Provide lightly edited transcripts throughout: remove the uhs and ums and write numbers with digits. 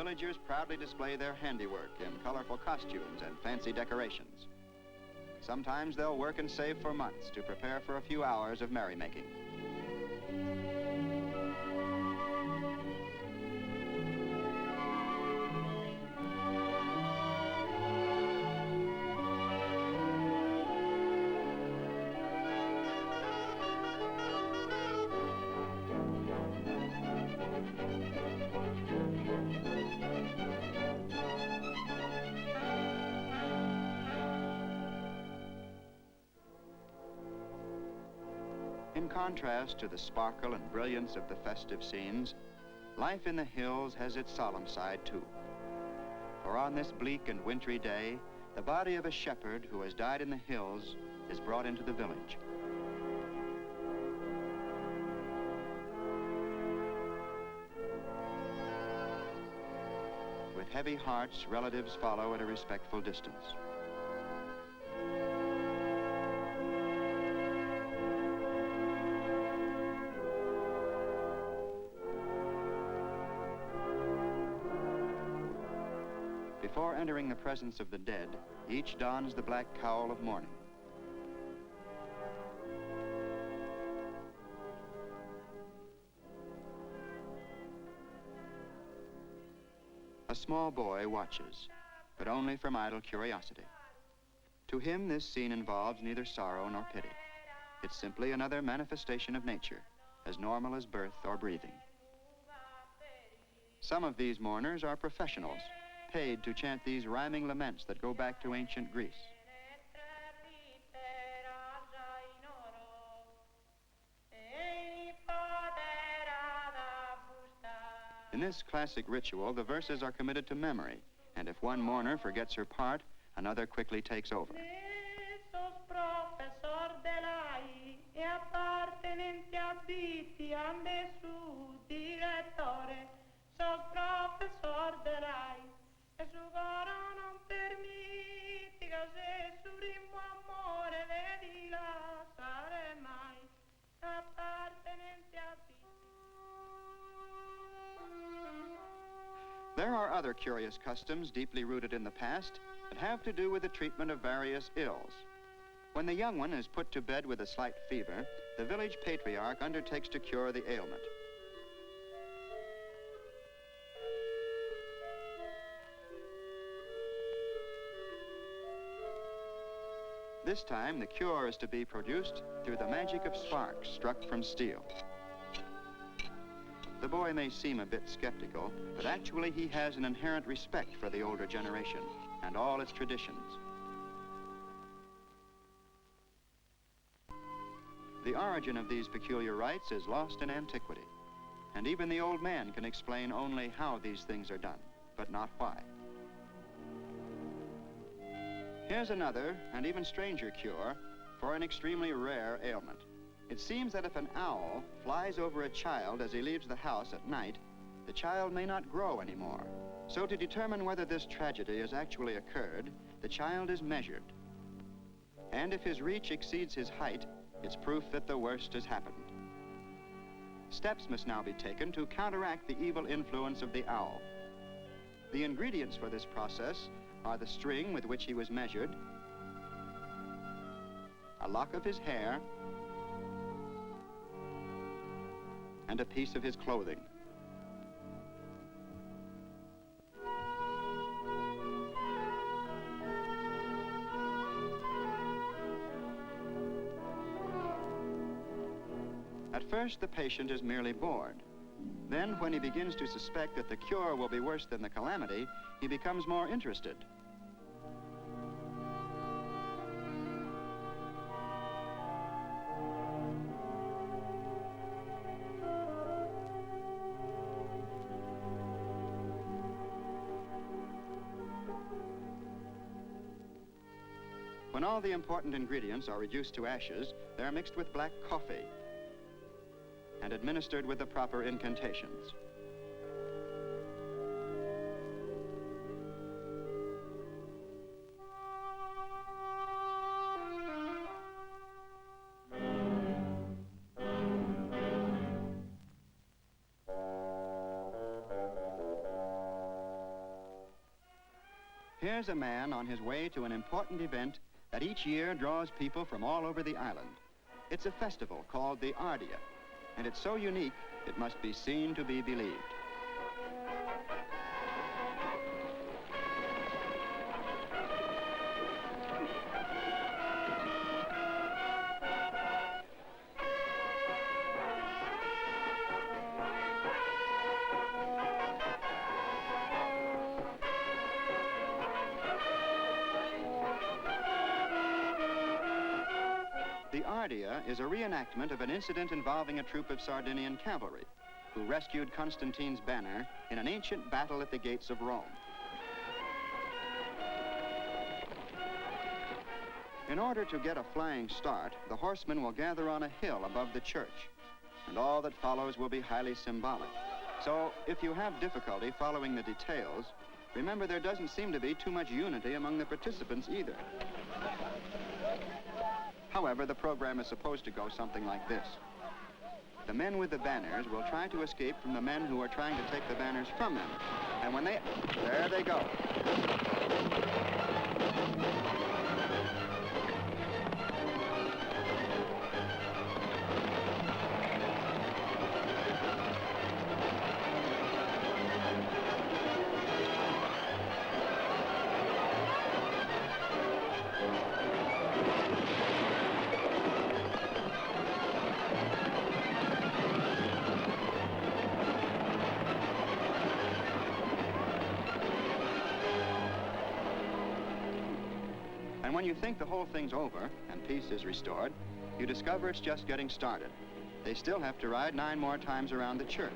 villagers proudly display their handiwork in colorful costumes and fancy decorations. Sometimes they'll work and save for months to prepare for a few hours of merrymaking. In contrast to the sparkle and brilliance of the festive scenes, life in the hills has its solemn side too. For on this bleak and wintry day, the body of a shepherd who has died in the hills is brought into the village. With heavy hearts, relatives follow at a respectful distance. Before entering the presence of the dead, each dons the black cowl of mourning. A small boy watches, but only from idle curiosity. To him, this scene involves neither sorrow nor pity. It's simply another manifestation of nature, as normal as birth or breathing. Some of these mourners are professionals, paid to chant these rhyming laments that go back to ancient Greece. In this classic ritual, the verses are committed to memory, and if one mourner forgets her part, another quickly takes over. There are other curious customs deeply rooted in the past that have to do with the treatment of various ills. When the young one is put to bed with a slight fever, the village patriarch undertakes to cure the ailment. This time, the cure is to be produced through the magic of sparks struck from steel. The boy may seem a bit skeptical, but actually he has an inherent respect for the older generation and all its traditions. The origin of these peculiar rites is lost in antiquity, and even the old man can explain only how these things are done, but not why. Here's another and even stranger cure for an extremely rare ailment. It seems that if an owl flies over a child as he leaves the house at night, the child may not grow anymore. So to determine whether this tragedy has actually occurred, the child is measured. And if his reach exceeds his height, it's proof that the worst has happened. Steps must now be taken to counteract the evil influence of the owl. The ingredients for this process are the string with which he was measured, a lock of his hair, and a piece of his clothing. At first, the patient is merely bored. Then, when he begins to suspect that the cure will be worse than the calamity, he becomes more interested. When all the important ingredients are reduced to ashes, they're mixed with black coffee and administered with the proper incantations. Here's a man on his way to an important event that each year draws people from all over the island. It's a festival called the Ardea, and it's so unique it must be seen to be believed. The Ardea is a reenactment of an incident involving a troop of Sardinian cavalry who rescued Constantine's banner in an ancient battle at the gates of Rome. In order to get a flying start, the horsemen will gather on a hill above the church, and all that follows will be highly symbolic. So, if you have difficulty following the details, remember there doesn't seem to be too much unity among the participants either. However, the program is supposed to go something like this. The men with the banners will try to escape from the men who are trying to take the banners from them. And when there they go. And when you think the whole thing's over and peace is restored, you discover it's just getting started. They still have to ride 9 more times around the church.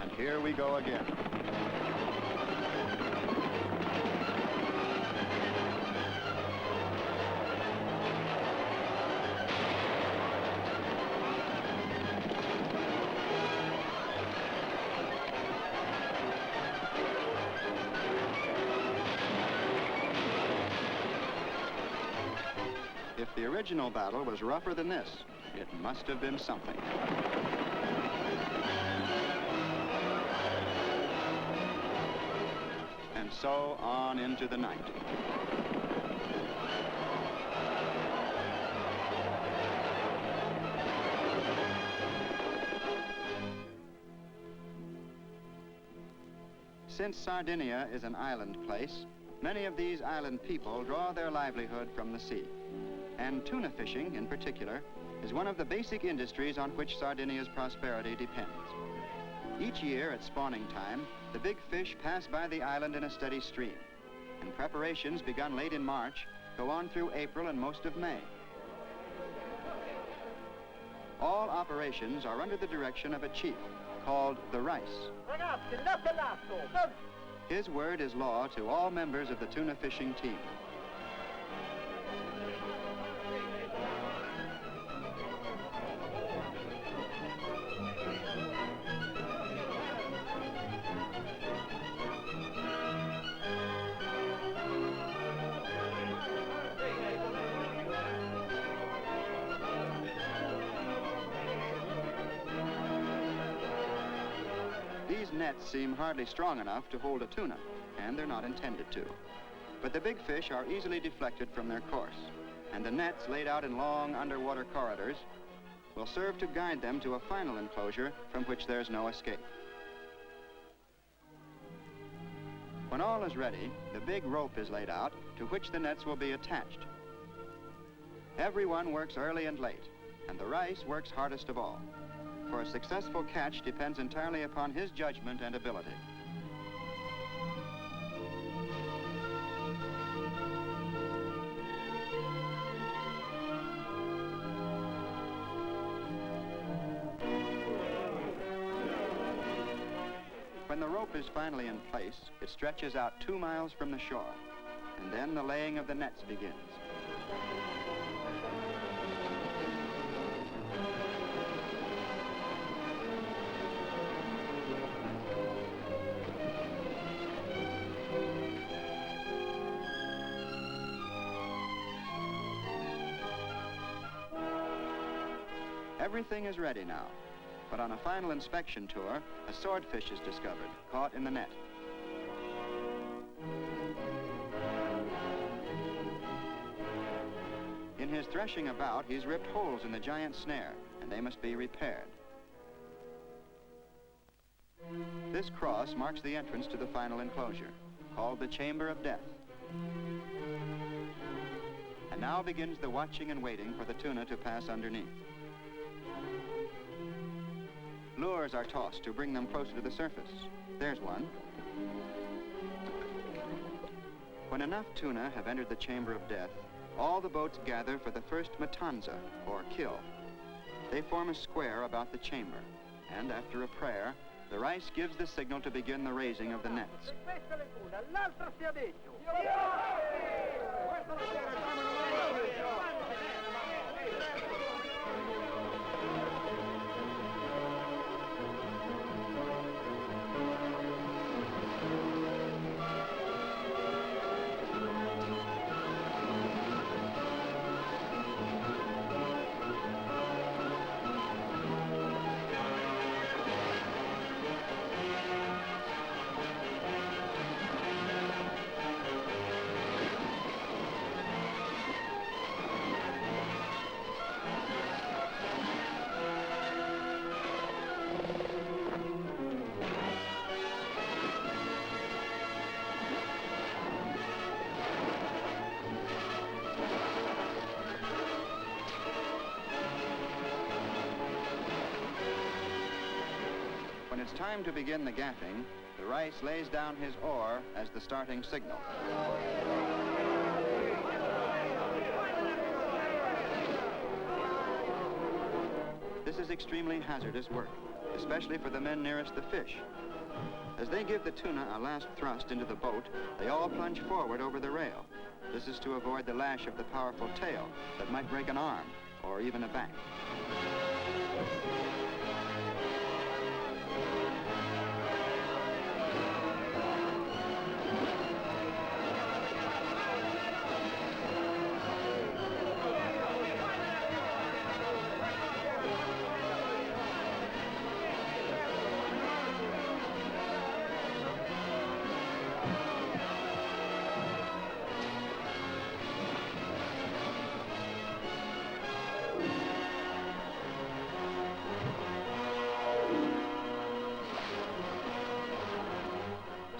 And here we go again. If the original battle was rougher than this, it must have been something. And so on into the night. Since Sardinia is an island place, many of these island people draw their livelihood from the sea. And tuna fishing, in particular, is one of the basic industries on which Sardinia's prosperity depends. Each year at spawning time, the big fish pass by the island in a steady stream, and preparations begun late in March go on through April and most of May. All operations are under the direction of a chief called the Rice. His word is law to all members of the tuna fishing team. These nets seem hardly strong enough to hold a tuna, and they're not intended to. But the big fish are easily deflected from their course, and the nets laid out in long underwater corridors will serve to guide them to a final enclosure from which there's no escape. When all is ready, the big rope is laid out to which the nets will be attached. Everyone works early and late, and the Rice works hardest of all. For a successful catch depends entirely upon his judgment and ability. When the rope is finally in place, it stretches out 2 miles from the shore, and then the laying of the nets begins. Everything is ready now, but on a final inspection tour, a swordfish is discovered, caught in the net. his threshing about, he's ripped holes in the giant snare, and they must be repaired. This cross marks the entrance to the final enclosure, called the Chamber of Death. And now begins the watching and waiting for the tuna to pass underneath. Lures are tossed to bring them closer to the surface. There's one. When enough tuna have entered the Chamber of Death, all the boats gather for the first matanza, or kill. They form a square about the chamber, and after a prayer, the rice gives the signal to begin the raising of the nets. When it's time to begin the gaffing, the rice lays down his oar as the starting signal. This is extremely hazardous work, especially for the men nearest the fish. As they give the tuna a last thrust into the boat, they all plunge forward over the rail. This is to avoid the lash of the powerful tail that might break an arm or even a back.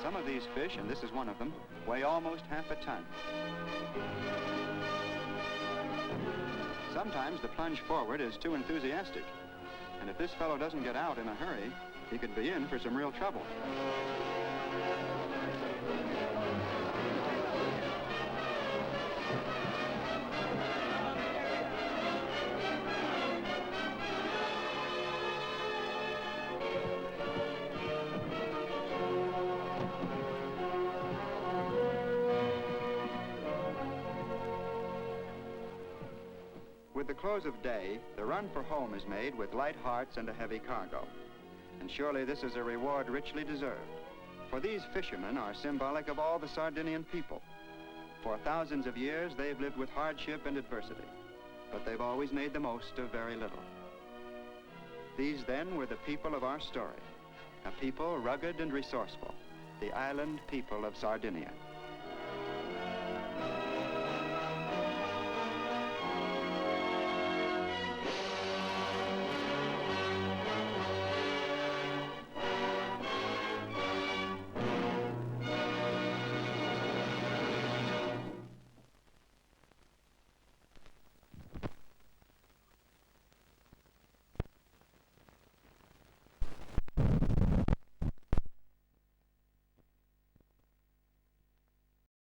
Some of these fish, and this is one of them, weigh almost half a ton. Sometimes the plunge forward is too enthusiastic, and if this fellow doesn't get out in a hurry, he could be in for some real trouble. With the close of day, the run for home is made with light hearts and a heavy cargo. And surely this is a reward richly deserved. For these fishermen are symbolic of all the Sardinian people. For thousands of years, they've lived with hardship and adversity, but they've always made the most of very little. These, then, were the people of our story, a people rugged and resourceful, the island people of Sardinia.